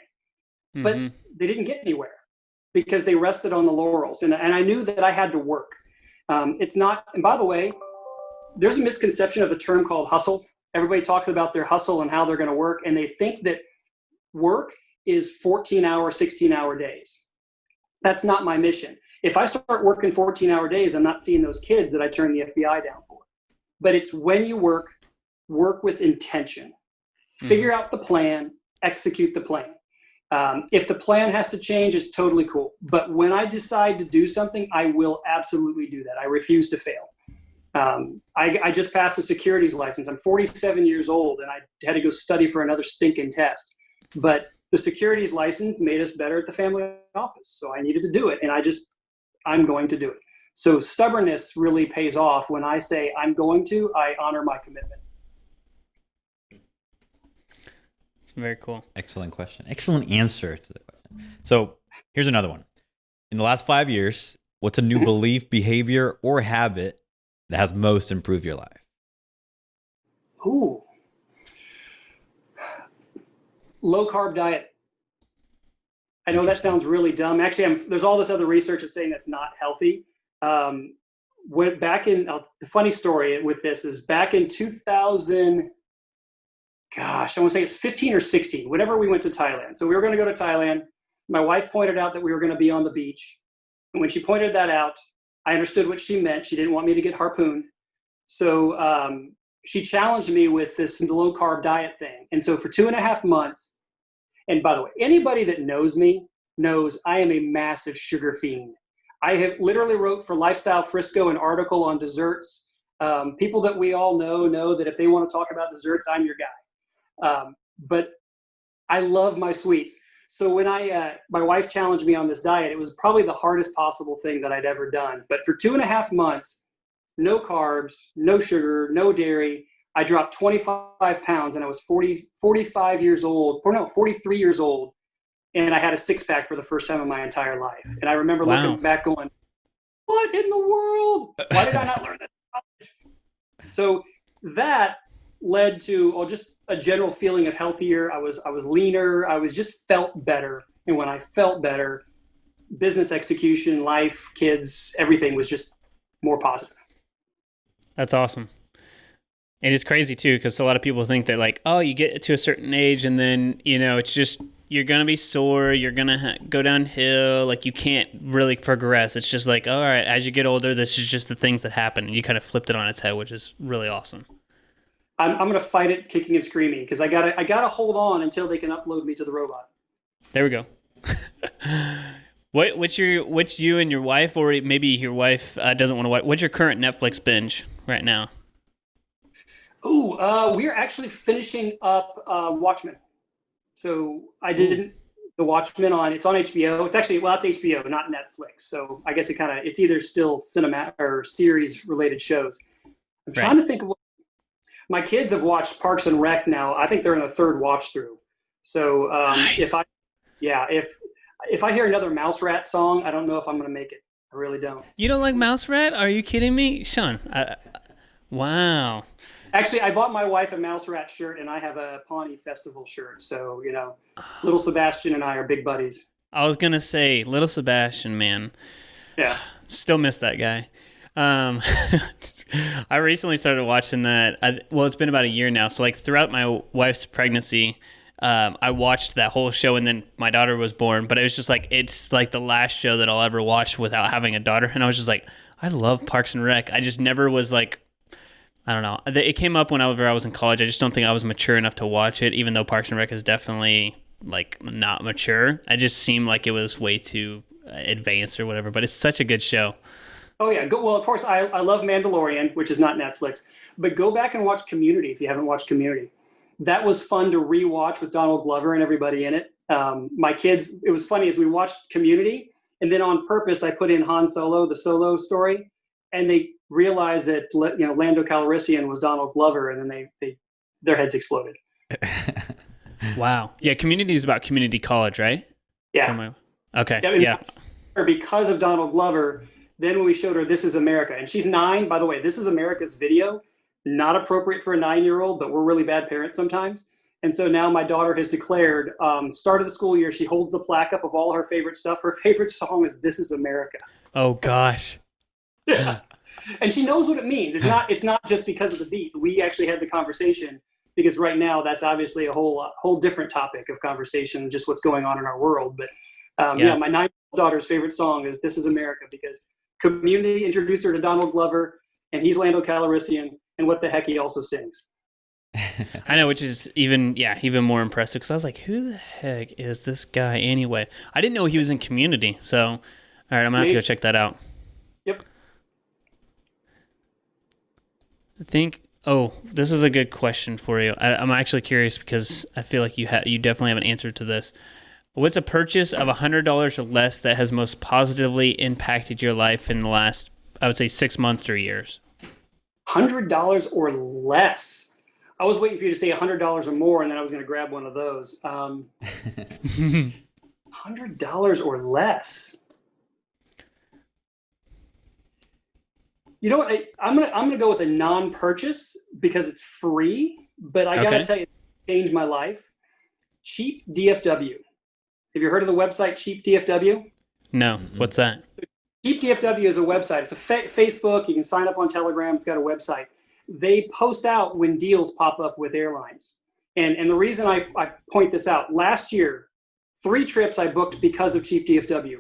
Speaker 3: but they didn't get anywhere because they rested on the laurels. And I knew that I had to work. It's not, and by the way, there's a misconception of the term called hustle. Everybody talks about their hustle and how they're going to work. And they think that work is 14-hour, 16-hour days. That's not my mission. If I start working 14-hour days, I'm not seeing those kids that I turn the FBI down for. But it's when you work with intention. Figure out the plan, execute the plan. If the plan has to change, it's totally cool. But when I decide to do something, I will absolutely do that. I refuse to fail. I just passed a securities license. I'm 47 years old, and I had to go study for another stinking test. But the securities license made us better at the family office. So I needed to do it, and I'm going to do it. So stubbornness really pays off. When I say I'm going to, I honor my commitment.
Speaker 1: It's very cool.
Speaker 4: Excellent question. Excellent answer to the question. So here's another one. In the last 5 years, what's a new belief, behavior, or habit that has most improved your life?
Speaker 3: Ooh. Low carb diet. I know that sounds really dumb. Actually, there's all this other research that's saying that's not healthy. The funny story with this is back in 2000, gosh, I want to say it's 15 or 16, whenever we went to Thailand. So we were going to go to Thailand. My wife pointed out that we were going to be on the beach. And when she pointed that out, I understood what she meant. She didn't want me to get harpooned. So she challenged me with this low carb diet thing. And so for 2.5 months, and by the way, anybody that knows me knows I am a massive sugar fiend. I have literally wrote for Lifestyle Frisco an article on desserts. People that we all know that if they want to talk about desserts, I'm your guy. But I love my sweets. So when my wife challenged me on this diet, it was probably the hardest possible thing that I'd ever done. But for 2.5 months, no carbs, no sugar, no dairy, I dropped 25 pounds and I was 43 years old. And I had a 6-pack for the first time in my entire life. And I remember looking back going, what in the world? Why did I not learn that in college? So that led to just a general feeling of healthier. I was leaner. I was just felt better. And when I felt better, business execution, life, kids, everything was just more positive.
Speaker 1: That's awesome. And it's crazy too, because a lot of people think that like, oh, you get to a certain age and then, it's just, you're going to be sore. You're going to go downhill. Like you can't really progress. It's just like, all right, as you get older, this is just the things that happen. And you kind of flipped it on its head, which is really awesome.
Speaker 3: I'm going to fight it kicking and screaming because I gotta hold on until they can upload me to the robot.
Speaker 1: There we go. What's you and your wife, or maybe your wife doesn't want to watch? What's your current Netflix binge right now?
Speaker 3: We're actually finishing up Watchmen. So I did the Watchmen it's on HBO. It's actually, that's HBO, not Netflix. So I guess it's either still cinema or series related shows. I'm trying to think of my kids have watched Parks and Rec now. I think they're in a third watch through. So nice. If I hear another Mouse Rat song, I don't know if I'm going to make it. I really don't.
Speaker 1: You don't like Mouse Rat? Are you kidding me? Sean, wow.
Speaker 3: Actually, I bought my wife a Mouse Rat shirt, and I have a Pawnee Festival shirt. So, little Sebastian and I are big buddies.
Speaker 1: I was going to say, little Sebastian, man.
Speaker 3: Yeah.
Speaker 1: Still miss that guy. I recently started watching that. It's been about a year now. So, like, throughout my wife's pregnancy, I watched that whole show, and then my daughter was born. But it was just like, it's like the last show that I'll ever watch without having a daughter. And I was just like, I love Parks and Rec. I just never was like, I don't know. It came up whenever I was in college. I just don't think I was mature enough to watch it, even though Parks and Rec is definitely like not mature. I just seemed like it was way too advanced or whatever, but it's such a good show.
Speaker 3: Oh yeah. Well, of course I love Mandalorian, which is not Netflix, but go back and watch Community if you haven't watched Community. That was fun to rewatch with Donald Glover and everybody in it. My kids, it was funny as we watched Community, and then on purpose I put in Han Solo, the Solo story, and they realized that Lando Calrissian was Donald Glover, and then they their heads exploded.
Speaker 1: Wow. Yeah, Community is about community college, right?
Speaker 3: Yeah.
Speaker 1: Okay.
Speaker 3: Yeah. Because of Donald Glover, then when we showed her This Is America, and she's 9, by the way, This Is America's video, not appropriate for a 9-year-old, but we're really bad parents sometimes. And so now my daughter has declared, start of the school year, she holds the plaque up of all her favorite stuff. Her favorite song is This Is America.
Speaker 1: Oh gosh.
Speaker 3: Yeah. And she knows what it means. It's not just because of the beat. We actually had the conversation because right now that's obviously a whole different topic of conversation, just what's going on in our world. But my 9-year-old daughter's favorite song is This Is America because Community introduced her to Donald Glover, and he's Lando Calrissian, and what the heck he also sings.
Speaker 1: I know, which is even more impressive because I was like, who the heck is this guy anyway? I didn't know he was in Community. So, all right, I'm going to have to go check that out.
Speaker 3: Yep.
Speaker 1: I think, this is a good question for you. I'm actually curious because I feel like you definitely have an answer to this. What's a purchase of $100 or less that has most positively impacted your life in the last, I would say, 6 months or years?
Speaker 3: $100 or less. I was waiting for you to say $100 or more, and then I was going to grab one of those. $100 or less. You know what? I'm gonna go with a non-purchase because it's free. But I gotta tell you, it changed my life. Cheap DFW. Have you heard of the website Cheap DFW?
Speaker 1: No. What's that?
Speaker 3: Cheap DFW is a website. It's a Facebook. You can sign up on Telegram. It's got a website. They post out when deals pop up with airlines. And the reason I point this out, last year, 3 trips I booked because of Cheap DFW.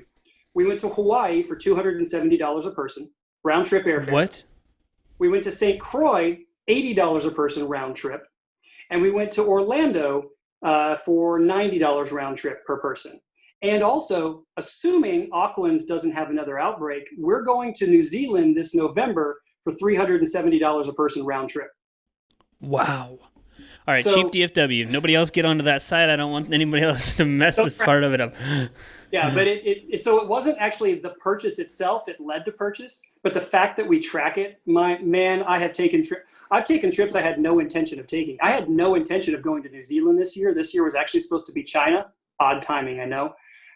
Speaker 3: We went to Hawaii for $270 a person, round trip airfare.
Speaker 1: What?
Speaker 3: We went to St. Croix, $80 a person round trip. And we went to Orlando for $90 round trip per person. And also, assuming Auckland doesn't have another outbreak, we're going to New Zealand this November for $370 a person round trip.
Speaker 1: Wow. All right, so, Cheap DFW. Nobody else get onto that site. I don't want anybody else to mess this part of it up.
Speaker 3: Yeah, but so it wasn't actually the purchase itself. It led to purchase. But the fact that we track it, I've taken trips I had no intention of taking. I had no intention of going to New Zealand this year. This year was actually supposed to be China. Odd timing, I know.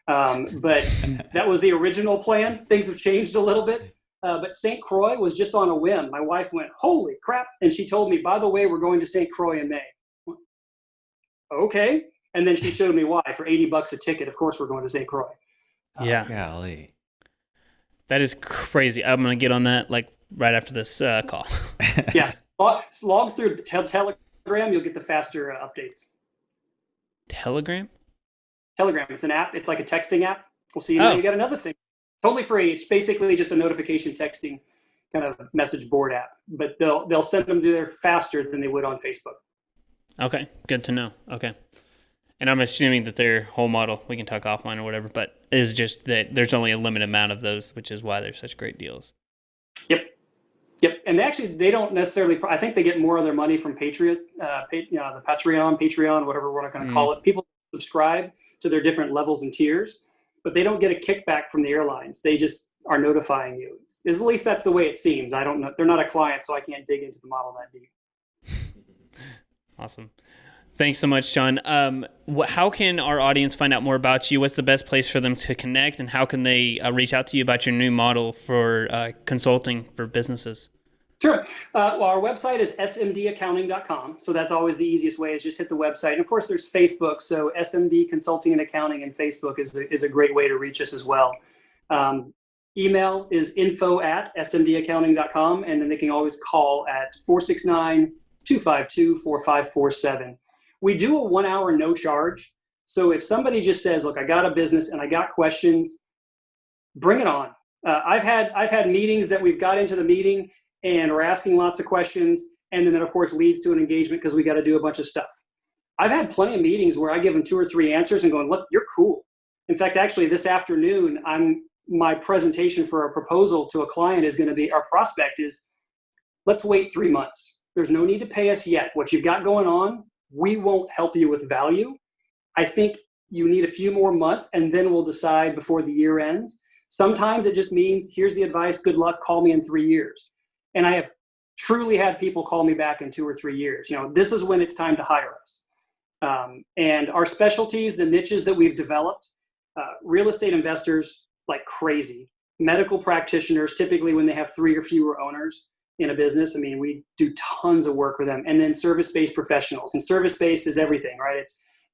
Speaker 3: But that was the original plan. Things have changed a little bit. But St. Croix was just on a whim. My wife went, holy crap. And she told me, by the way, we're going to St. Croix in May. Okay. And then she showed me why. For $80 a ticket, of course, we're going to St. Croix.
Speaker 1: Yeah.
Speaker 4: Golly.
Speaker 1: That is crazy. I'm going to get on that like right after this call.
Speaker 3: Yeah. Log through Telegram. You'll get the faster updates.
Speaker 1: Telegram?
Speaker 3: Telegram. It's an app. It's like a texting app. Well, see, now you got another thing. Totally free. It's basically just a notification texting kind of message board app. But they'll send them there faster than they would on Facebook.
Speaker 1: Okay. Good to know. Okay. And I'm assuming that their whole model, we can talk offline or whatever, but is just that there's only a limited amount of those, which is why they're such great deals.
Speaker 3: Yep. And they don't necessarily, I think they get more of their money from the Patreon, whatever we're going to call it. People subscribe to their different levels and tiers, but they don't get a kickback from the airlines. They just are notifying you. At least that's the way it seems. I don't know. They're not a client, so I can't dig into the model that deep.
Speaker 1: Awesome. Thanks so much, Sean. How can our audience find out more about you? What's the best place for them to connect, and how can they reach out to you about your new model for consulting for businesses?
Speaker 3: Sure. Well, our website is smdaccounting.com. So that's always the easiest way, is just hit the website. And of course, there's Facebook. So SMD Consulting and Accounting and Facebook is a great way to reach us as well. Email is info@smdaccounting.com. And then they can always call at 469-252-4547. We do a 1 hour no charge. So if somebody just says, look, I got a business and I got questions, bring it on. I've had meetings that we've got into the meeting and we're asking lots of questions. And then that, of course, leads to an engagement because we got to do a bunch of stuff. I've had plenty of meetings where I give them 2 or 3 answers and going, look, you're cool. In fact, actually this afternoon, my presentation for a proposal to a client is going to be, our prospect is, let's wait 3 months. There's no need to pay us yet. What you've got going on, we won't help you with value. I think you need a few more months and then we'll decide before the year ends. Sometimes it just means, here's the advice, good luck, call me in 3 years. And I have truly had people call me back in 2 or 3 years. This is when it's time to hire us. And our specialties, the niches that we've developed, real estate investors like crazy, medical practitioners, typically when they have 3 or fewer owners in a business. I mean, we do tons of work with them. And then service-based professionals. And service-based is everything, right?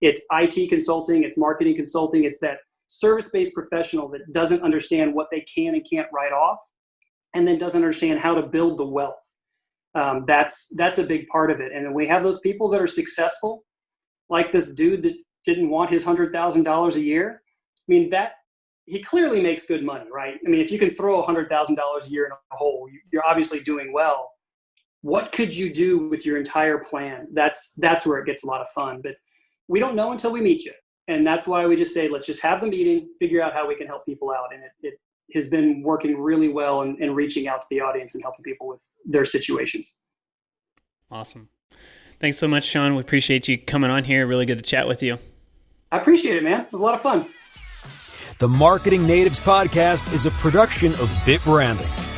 Speaker 3: It's IT consulting, it's marketing consulting, it's that service-based professional that doesn't understand what they can and can't write off, and then doesn't understand how to build the wealth. That's a big part of it. And we have those people that are successful, like this dude that didn't want his $100,000 a year. I mean, he clearly makes good money, right? I mean, if you can throw $100,000 a year in a hole, you're obviously doing well. What could you do with your entire plan? That's where it gets a lot of fun. But we don't know until we meet you. And that's why we just say, let's just have the meeting, figure out how we can help people out. And it has been working really well and reaching out to the audience and helping people with their situations.
Speaker 1: Awesome. Thanks so much, Sean. We appreciate you coming on here. Really good to chat with you.
Speaker 3: I appreciate it, man. It was a lot of fun.
Speaker 2: The Marketing Natives Podcast is a production of BitBranding.